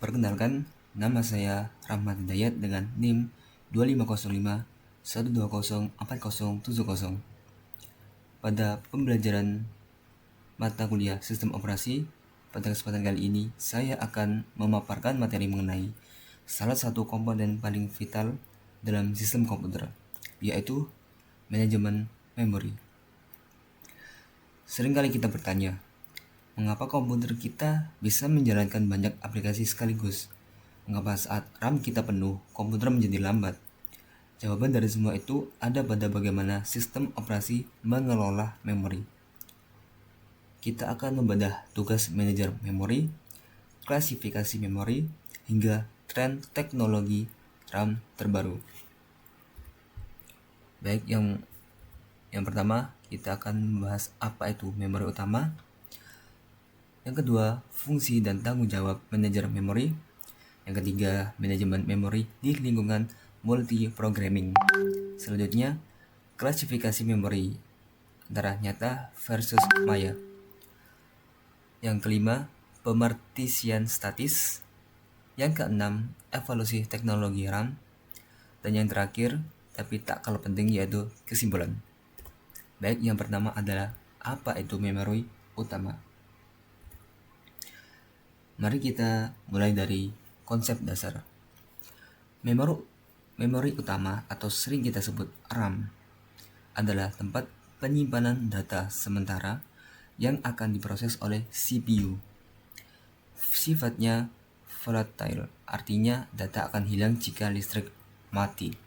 Perkenalkan, nama saya Rahmat Hidayat dengan NIM 2505 1204070. Pada pembelajaran mata kuliah Sistem Operasi, pada kesempatan kali ini saya akan memaparkan materi mengenai salah satu komponen paling vital dalam sistem komputer, yaitu manajemen memori. Seringkali kita bertanya, mengapa komputer kita bisa menjalankan banyak aplikasi sekaligus? Mengapa saat RAM kita penuh, komputer menjadi lambat? Jawaban dari semua itu ada pada bagaimana sistem operasi mengelola memori. Kita akan membedah tugas manajer memori, klasifikasi memori, hingga tren teknologi RAM terbaru. Baik, yang pertama kita akan membahas apa itu memori utama. Yang kedua, fungsi dan tanggung jawab manajer memori. Yang ketiga, manajemen memori di lingkungan multi-programming. Selanjutnya, klasifikasi memori antara nyata versus maya. Yang kelima, pemartisian statis. Yang keenam, evolusi teknologi RAM. Dan yang terakhir, tapi tak kalah penting, yaitu kesimpulan. Baik, yang pertama adalah apa itu memori utama. Mari kita mulai dari konsep dasar. Memori utama atau sering kita sebut RAM adalah tempat penyimpanan data sementara yang akan diproses oleh CPU. Sifatnya volatile, artinya data akan hilang jika listrik mati.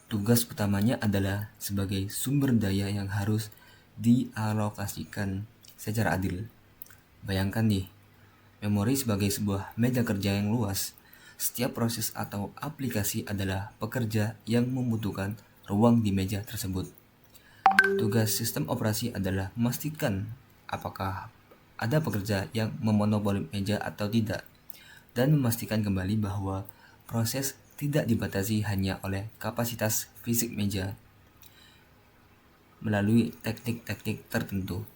Tugas utamanya adalah sebagai sumber daya yang harus dialokasikan secara adil. Bayangkan nih, memori sebagai sebuah meja kerja yang luas. Setiap proses atau aplikasi adalah pekerja yang membutuhkan ruang di meja tersebut. Tugas sistem operasi adalah memastikan apakah ada pekerja yang memonopoli meja atau tidak, dan memastikan kembali bahwa proses tidak dibatasi hanya oleh kapasitas fisik meja melalui teknik-teknik tertentu.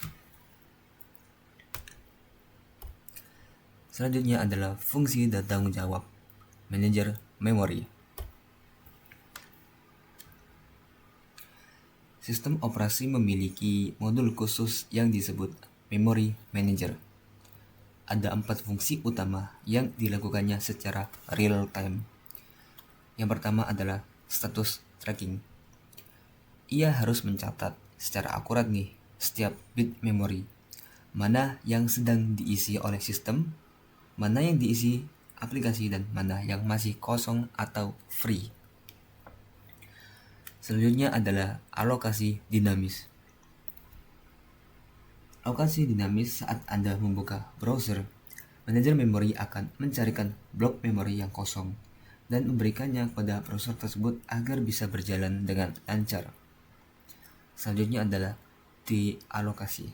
Selanjutnya adalah fungsi dan tanggung jawab manajer memori. Sistem operasi memiliki modul khusus yang disebut Memory Manager. Ada 4 fungsi utama yang dilakukannya secara real time. Yang pertama adalah status tracking. Ia harus mencatat secara akurat nih setiap bit memori, mana yang sedang diisi oleh sistem, mana yang diisi aplikasi, dan mana yang masih kosong atau free. Selanjutnya adalah alokasi dinamis. Alokasi dinamis saat Anda membuka browser, manajer memori akan mencarikan blok memori yang kosong dan memberikannya kepada browser tersebut agar bisa berjalan dengan lancar. Selanjutnya adalah dealokasi.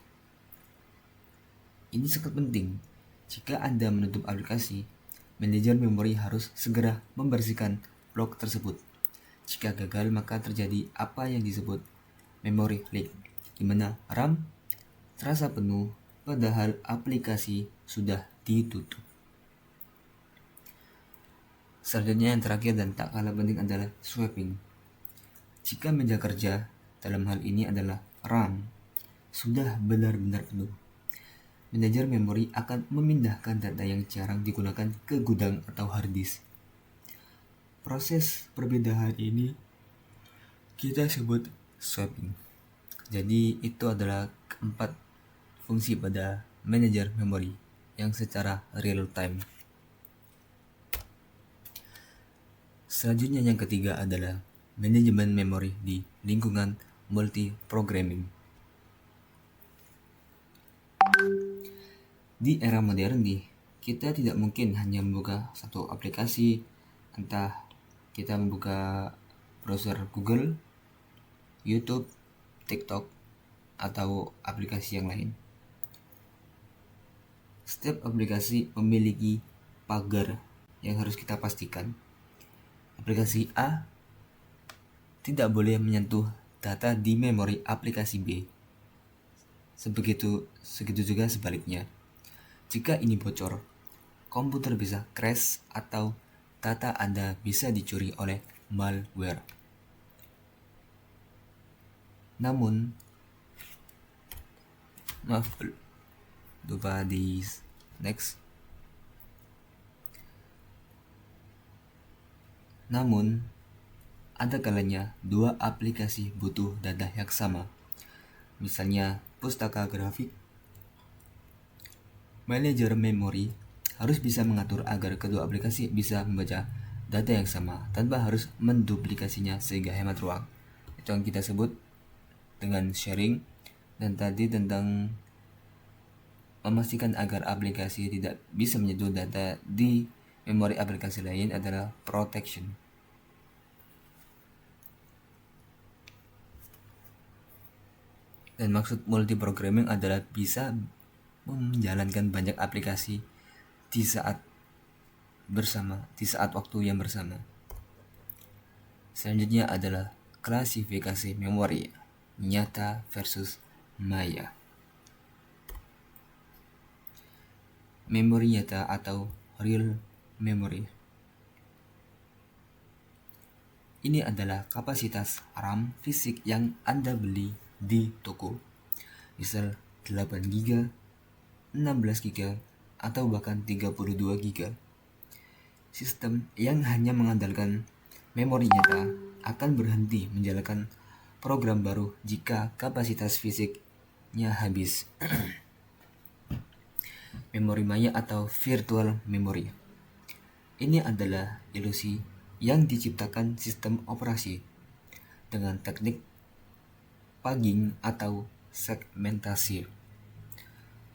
Ini sangat penting. Jika Anda menutup aplikasi, manajer memori harus segera membersihkan blok tersebut. Jika gagal, maka terjadi apa yang disebut memory leak, di mana RAM terasa penuh padahal aplikasi sudah ditutup. Selanjutnya yang terakhir dan tak kalah penting adalah swapping. Jika meja kerja, dalam hal ini adalah RAM, sudah benar-benar penuh, manajer memori akan memindahkan data yang jarang digunakan ke gudang atau hard disk. Proses perbedaan ini kita sebut swapping. Jadi itu adalah keempat fungsi pada manajer memori yang secara real time. Selanjutnya yang ketiga adalah manajemen memori di lingkungan multi-programming. Di era modern nih, kita tidak mungkin hanya membuka satu aplikasi, entah kita membuka browser Google, YouTube, TikTok, atau aplikasi yang lain. Setiap aplikasi memiliki pagar yang harus kita pastikan. Aplikasi A tidak boleh menyentuh data di memori aplikasi B. Segitu juga sebaliknya. Jika ini bocor, komputer bisa crash atau data Anda bisa dicuri oleh malware. Namun, lupa di next. Namun, ada kalanya dua aplikasi butuh data yang sama. Misalnya, pustaka grafik. Manajer memori harus bisa mengatur agar kedua aplikasi bisa membaca data yang sama tanpa harus menduplikasinya sehingga hemat ruang. Itu yang kita sebut dengan sharing. Dan tadi tentang memastikan agar aplikasi tidak bisa menyentuh data di memori aplikasi lain adalah protection. Dan maksud multiprogramming adalah bisa menjalankan banyak aplikasi di saat waktu yang bersama. Selanjutnya adalah klasifikasi memori nyata versus maya. Memori nyata atau real memory. Ini adalah kapasitas RAM fisik yang Anda beli di toko. Misal 8 GB, 16 GB, atau bahkan 32 GB. Sistem yang hanya mengandalkan memori nyata akan berhenti menjalankan program baru jika kapasitas fisiknya habis. Memori maya atau virtual memory. Ini adalah ilusi yang diciptakan sistem operasi dengan teknik paging atau segmentasi.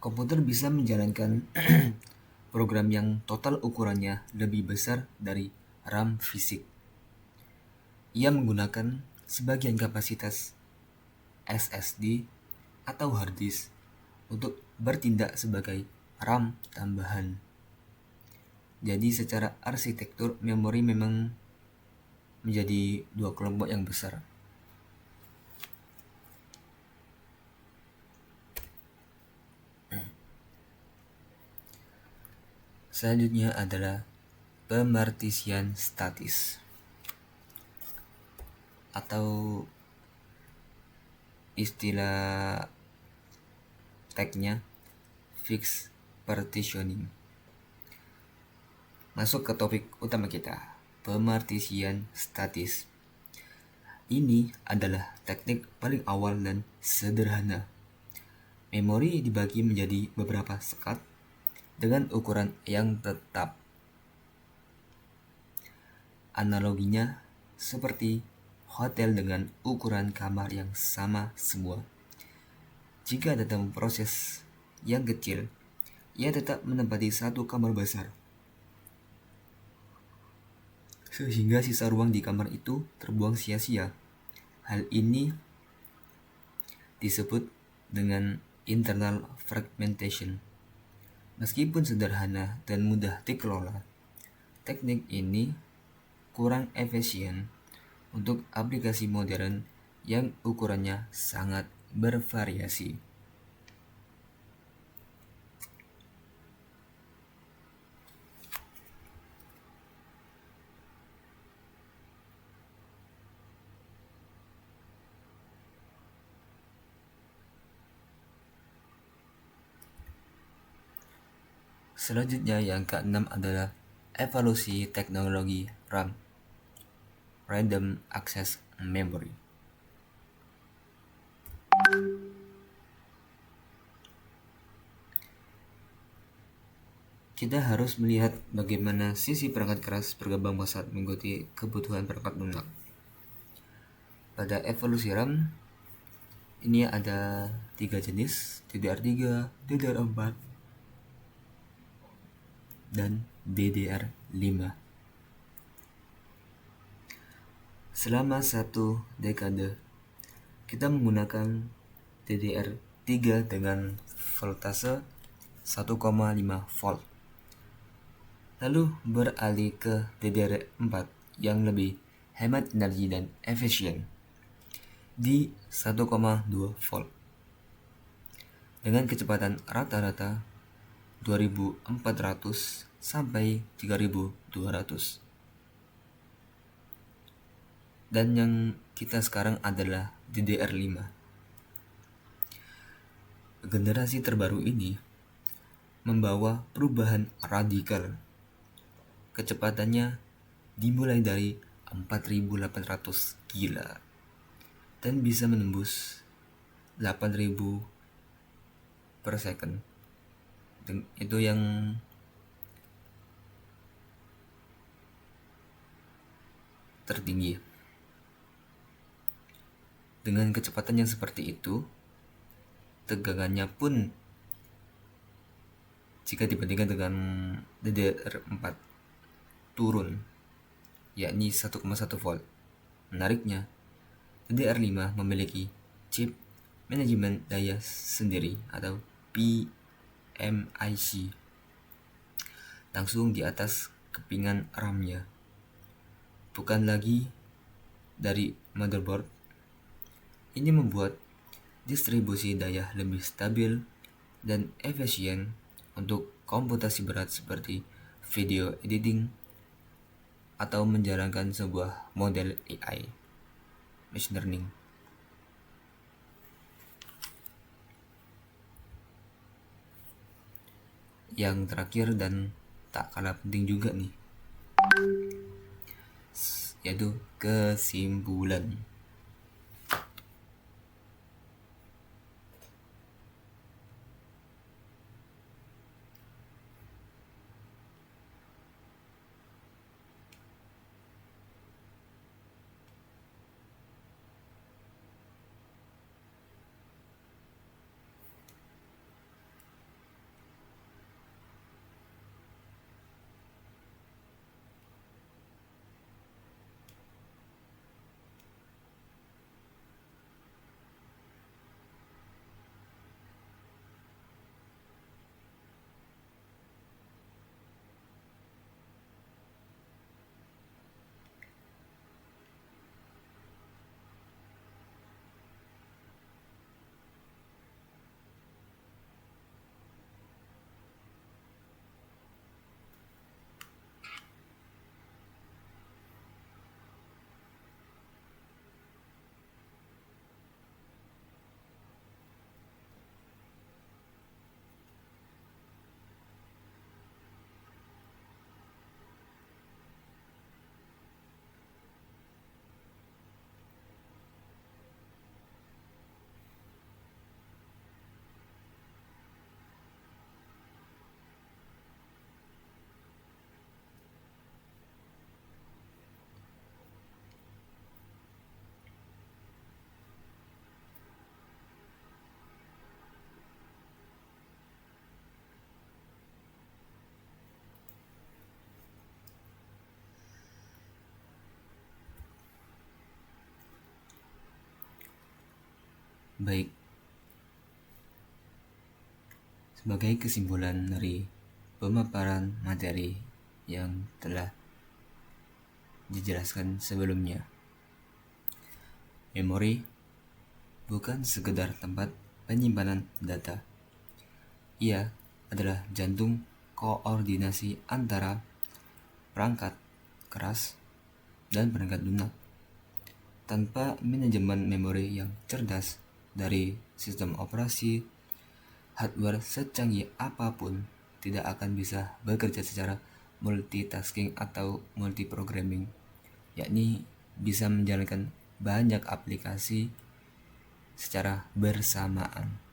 Komputer bisa menjalankan program yang total ukurannya lebih besar dari RAM fisik. Ia menggunakan sebagian kapasitas SSD atau hard disk untuk bertindak sebagai RAM tambahan. Jadi secara arsitektur memori memang menjadi dua kelompok yang besar. Selanjutnya adalah pemartisian statis atau istilah tagnya fixed partitioning. Masuk ke topik utama kita, pemartisian statis. Ini adalah teknik paling awal dan sederhana. Memori dibagi menjadi beberapa sekat dengan ukuran yang tetap. Analoginya seperti hotel dengan ukuran kamar yang sama semua. Jika ada proses yang kecil, ia tetap menempati satu kamar besar. Sehingga sisa ruang di kamar itu terbuang sia-sia. Hal ini disebut dengan internal fragmentation. Meskipun sederhana dan mudah dikelola, teknik ini kurang efisien untuk aplikasi modern yang ukurannya sangat bervariasi. Selanjutnya yang keenam adalah evolusi teknologi RAM, Random Access Memory. Kita harus melihat bagaimana sisi perangkat keras berkembang pesat mengikuti kebutuhan perangkat lunak. Pada evolusi RAM, ini ada 3 jenis, DDR3, DDR4, dan DDR5. Selama satu dekade, kita menggunakan DDR3 dengan voltase 1,5 volt. Lalu beralih ke DDR4 yang lebih hemat energi dan efisien di 1,2 volt. Dengan kecepatan rata-rata 2400 sampai 3200. Dan yang kita sekarang adalah DDR5. Generasi terbaru ini membawa perubahan radikal. Kecepatannya dimulai dari 4800 gila dan bisa menembus 8000 per second. Itu yang tertinggi. Dengan kecepatan yang seperti itu, tegangannya pun jika dibandingkan dengan DDR4 turun, yakni 1,1 volt. Menariknya, DDR5 memiliki chip manajemen daya sendiri atau PMIC langsung di atas kepingan RAM-nya, bukan lagi dari motherboard. Ini membuat distribusi daya lebih stabil dan efisien untuk komputasi berat seperti video editing atau menjalankan sebuah model AI, machine learning. Yang terakhir dan tak kalah penting juga nih, yaitu kesimpulan. Baik, sebagai kesimpulan dari pemaparan materi yang telah dijelaskan sebelumnya, memori bukan sekedar tempat penyimpanan data. Ia adalah jantung koordinasi antara perangkat keras dan perangkat lunak. Tanpa manajemen memori yang cerdas dari sistem operasi, hardware secanggih apapun tidak akan bisa bekerja secara multitasking atau multiprogramming, yakni bisa menjalankan banyak aplikasi secara bersamaan.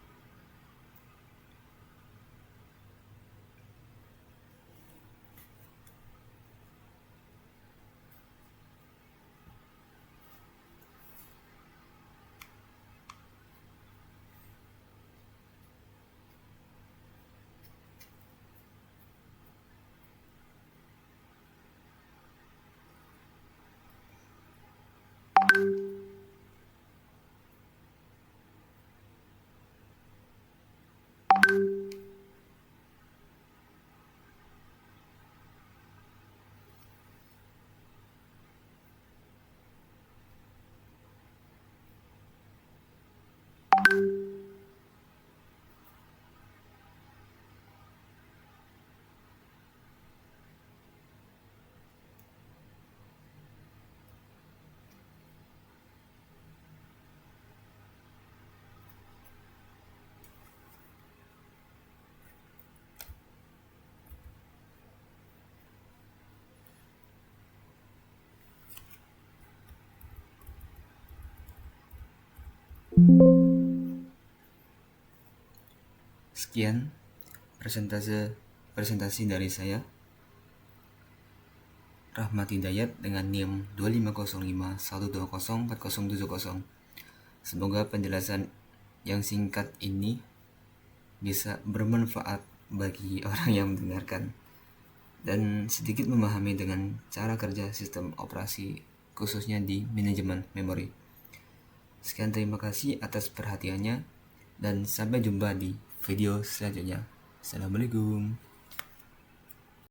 Sekian presentasi dari saya, Rahmat Hidayat, dengan NIM 2505120470. Semoga penjelasan yang singkat ini bisa bermanfaat bagi orang yang mendengarkan dan sedikit memahami dengan cara kerja sistem operasi, khususnya di manajemen memori. Sekian, terima kasih atas perhatiannya, dan sampai jumpa di video selanjutnya. Assalamualaikum.